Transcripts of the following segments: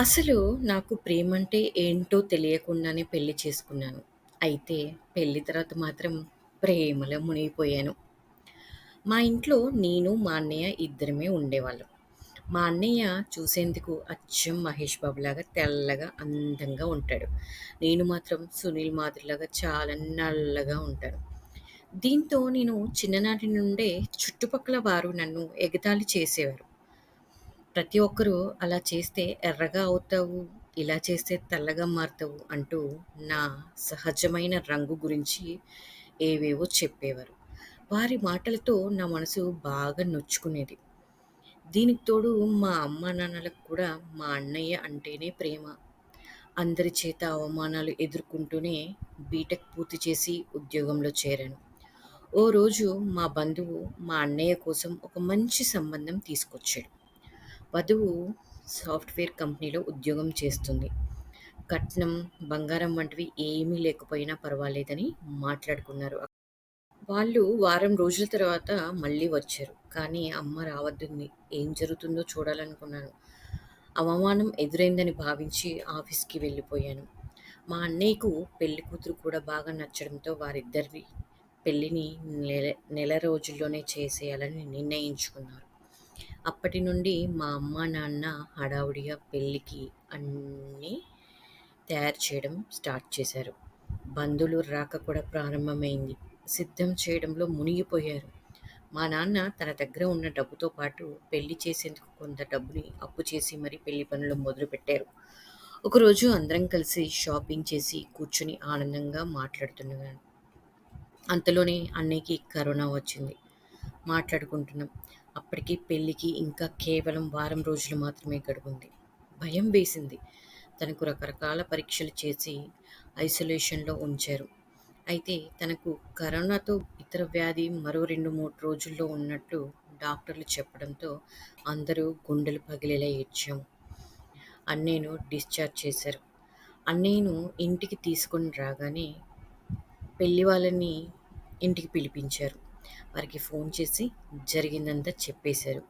అసలు నాకు ప్రేమంటే ఏంటో తెలియకుండానే పెళ్లి చేసుకున్నాను. అయితే పెళ్లి తర్వాత మాత్రం ప్రేమలో మునిగిపోయాను. మా ఇంట్లో నేను, మా అన్నయ్య ఇద్దరమే ఉండేవాళ్ళం. మా అన్నయ్య చూసేందుకు అచ్చం మహేష్ బాబులాగా తెల్లగా, అందంగా ఉంటాడు. నేను మాత్రం సునీల్ మాదిరిలాగా చాలా నల్లగా ఉంటాను. దీంతో నేను చిన్ననాటి నుండే చుట్టుపక్కల వారు నన్ను ఎగతాళి చేసేవారు. ప్రతి ఒక్కరూ అలా చేస్తే ఎర్రగా అవుతావు, ఇలా చేస్తే తెల్లగా మారతావు అంటూ నా సహజమైన రంగు గురించి ఏవేవో చెప్పేవారు. వారి మాటలతో నా మనసు బాగా నొచ్చుకునేది. దీనికి తోడు మా అమ్మానాన్నలకు కూడా మా అన్నయ్య అంటేనే ప్రేమ. అందరి చేత అవమానాలు ఎదుర్కొంటూనే బీటెక్ పూర్తి చేసి ఉద్యోగంలో చేరాను. ఓ రోజు మా బంధువు మా అన్నయ్య కోసం ఒక మంచి సంబంధం తీసుకొచ్చాడు. వధువు సాఫ్ట్‌వేర్ కంపెనీలో ఉద్యోగం చేస్తుంది. కట్నం, బంగారం వంటివి ఏమీ లేకపోయినా పర్వాలేదని మాట్లాడుకున్నారు. వాళ్ళు వారం రోజుల తర్వాత మళ్ళీ వచ్చారు. కానీ అమ్మ రావద్దంది. ఏం జరుగుతుందో చూడాలనుకున్నాను. అవమానం ఎదురైందని భావించి ఆఫీస్‌కి వెళ్ళిపోయాను. మా అన్నయ్యకు పెళ్లి కూతురు కూడా బాగా నచ్చడంతో వారిద్దరి పెళ్లిని నెల నెల రోజుల్లోనే చేసేయాలని నిర్ణయించుకున్నారు. అప్పటి నుండి మా అమ్మ, నాన్న హడావుడిగా పెళ్ళికి అన్నీ తయారు చేయడం స్టార్ట్ చేశారు. బంధువులు రాక కూడా ప్రారంభమైంది. సిద్ధం చేయడంలో మునిగిపోయారు. మా నాన్న తన దగ్గర ఉన్న డబ్బుతో పాటు పెళ్లి చేసేందుకు కొంత డబ్బుని అప్పు చేసి మరీ పెళ్లి పనులు మొదలుపెట్టారు. ఒకరోజు అందరం కలిసి షాపింగ్ చేసి కూర్చుని ఆనందంగా మాట్లాడుతున్నాను. అంతలోనే అన్నయ్యకి కరోనా వచ్చింది. మాట్లాడుకుంటున్నాం. అప్పటికి పెళ్ళికి ఇంకా కేవలం వారం రోజులు మాత్రమే గడువుంది. భయం వేసింది. తనకు రకరకాల పరీక్షలు చేసి ఐసోలేషన్‌లో ఉంచారు. అయితే తనకు కరోనాతో ఇతర వ్యాధి మరో 2, 3 రోజుల్లో ఉన్నట్లు డాక్టర్లు చెప్పడంతో అందరూ గుండెలు పగిలేలా ఏడ్చాం. అన్నయ్యను డిశ్చార్జ్ చేశారు. అన్నయ్యను ఇంటికి తీసుకొని రాగానే పెళ్లి వాళ్ళని ఇంటికి పిలిపించారు. వారికి ఫోన్ చేసి జరిగిందంతా చెప్పేశారు.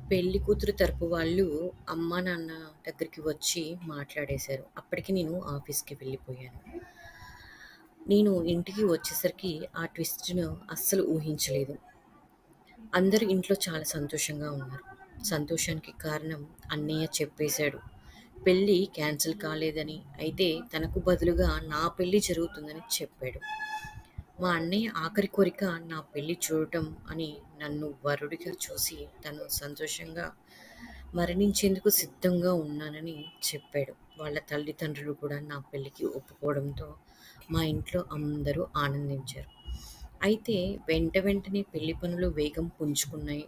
పెళ్లి కూతురు తరపు వాళ్ళు అమ్మా, నాన్న దగ్గరికి వచ్చి మాట్లాడేశారు. అప్పటికి నేను ఆఫీస్‌కి వెళ్ళిపోయాను. నేను ఇంటికి వచ్చేసరికి ఆ ట్విస్ట్‌ను అస్సలు ఊహించలేదు. అందరూ ఇంట్లో చాలా సంతోషంగా ఉన్నారు. సంతోషానికి కారణం అన్నయ్య చెప్పేశాడు. పెళ్లి క్యాన్సిల్ కాలేదని, అయితే తనకు బదులుగా నా పెళ్లి జరుగుతుందని చెప్పాడు. మా అన్నయ్య ఆఖరి కోరిక నా పెళ్లి చూడటం అని నన్ను వరుడిగా చూసి తను సంతోషంగా మరణించేందుకు సిద్ధంగా ఉన్నానని చెప్పాడు. వాళ్ళ తల్లిదండ్రులు కూడా నా పెళ్లికి ఒప్పుకోవడంతో మా ఇంట్లో అందరూ ఆనందించారు. అయితే వెంటనే పెళ్లి పనులు వేగం పుంజుకున్నాయి.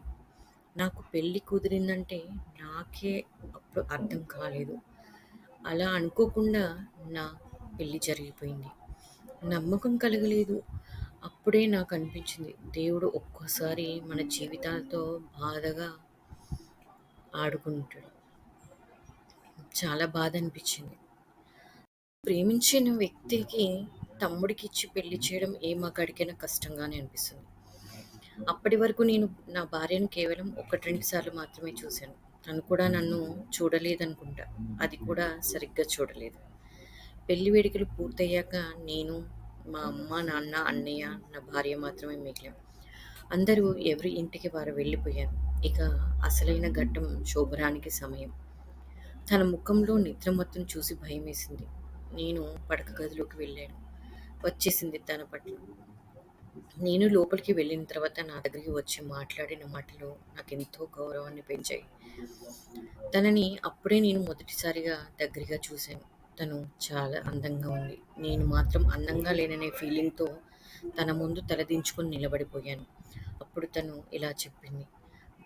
నాకు పెళ్లి కుదిరిందంటే నాకే అప్పుడు అర్థం కాలేదు. అలా అనుకోకుండా నా పెళ్లి జరిగిపోయింది. నమ్మకం కలగలేదు. అప్పుడే నాకనిపించింది దేవుడు ఒక్కోసారి మన జీవితాలతో బాధగా ఆడుకుంటాడు. చాలా బాధనిపించింది. ప్రేమించిన వ్యక్తికి తమ్ముడికిచ్చి పెళ్లి చేయడం ఏ మగాడికైనా కష్టంగానే అనిపిస్తుంది. అప్పటి వరకు నేను నా భార్యను కేవలం 1, 2 సార్లు మాత్రమే చూశాను. తను కూడా నన్ను చూడలేదనుకుంటా. అది కూడా సరిగ్గా చూడలేదు. పెళ్లి వేడుకలు పూర్తయ్యాక నేను, మా అమ్మ, నాన్న, అన్నయ్య, నా భార్య మాత్రమే మిగిలాం. అందరూ ఎవరి ఇంటికి వారు వెళ్ళిపోయారు. ఇక అసలైన ఘట్టం శోభరానికి సమయం. తన ముఖంలో నిద్రమత్తును చూసి భయమేసింది. నేను పడక గదిలోకి వెళ్ళాను. వచ్చేసింది తన పట్ల. నేను లోపలికి వెళ్ళిన తర్వాత నా దగ్గరికి వచ్చి మాట్లాడిన మాటలు నాకెంతో గౌరవాన్ని పెంచాయి. తనని అప్పుడే నేను మొదటిసారిగా దగ్గరగా చూశాను. తను చాలా అందంగా ఉంది. నేను మాత్రం అందంగా లేననే ఫీలింగ్‌తో తన ముందు తలదించుకొని నిలబడిపోయాను. అప్పుడు తను ఇలా చెప్పింది.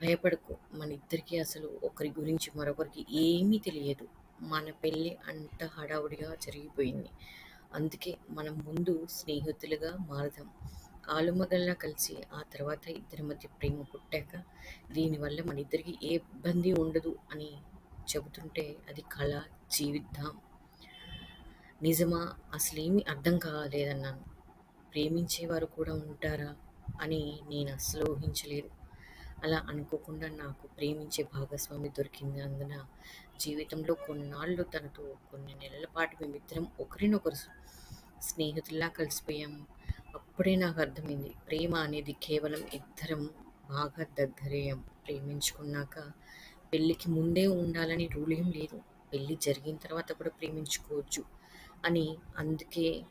భయపడకు. మనిద్దరికీ అసలు ఒకరి గురించి మరొకరికి ఏమీ తెలియదు. మన పెళ్లి అంత హడావుడిగా జరిగిపోయింది. అందుకే మనం ముందు స్నేహితులుగా మారదాం. ఆలుమగల్లా కలిసి ఆ తర్వాత ఇద్దరి మధ్య ప్రేమ పుట్టాక దీనివల్ల మనిద్దరికీ ఏ ఇబ్బంది ఉండదు అని చెబుతుంటే అది కల, జీవిద్దాం. నిజమా? అసలేమీ అర్థం కాలేదన్నాను. ప్రేమించేవారు కూడా ఉంటారా అని నేనస్సలు ఊహించలేదు. అలా అనుకోకుండా నాకు ప్రేమించే భాగస్వామి దొరికినందున జీవితంలో కొన్నాళ్ళు తనతో కొన్ని నెలల పాటు మేమిద్దరం ఒకరినొకరు స్నేహితుల్లా కలిసిపోయాము. అప్పుడే నాకు అర్థమైంది. ప్రేమ అనేది కేవలం ఇద్దరం బాగా దగ్గరయ్యాం. ప్రేమించుకున్నాక పెళ్ళికి ముందే ఉండాలని రూల్ ఏం లేదు. పెళ్లి జరిగిన తర్వాత కూడా ప్రేమించుకోవచ్చు అని. అందుకే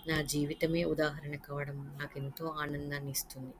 నా జీవితమే ఉదాహరణ కావడం నాకెంతో ఆనందాన్ని ఇస్తుంది.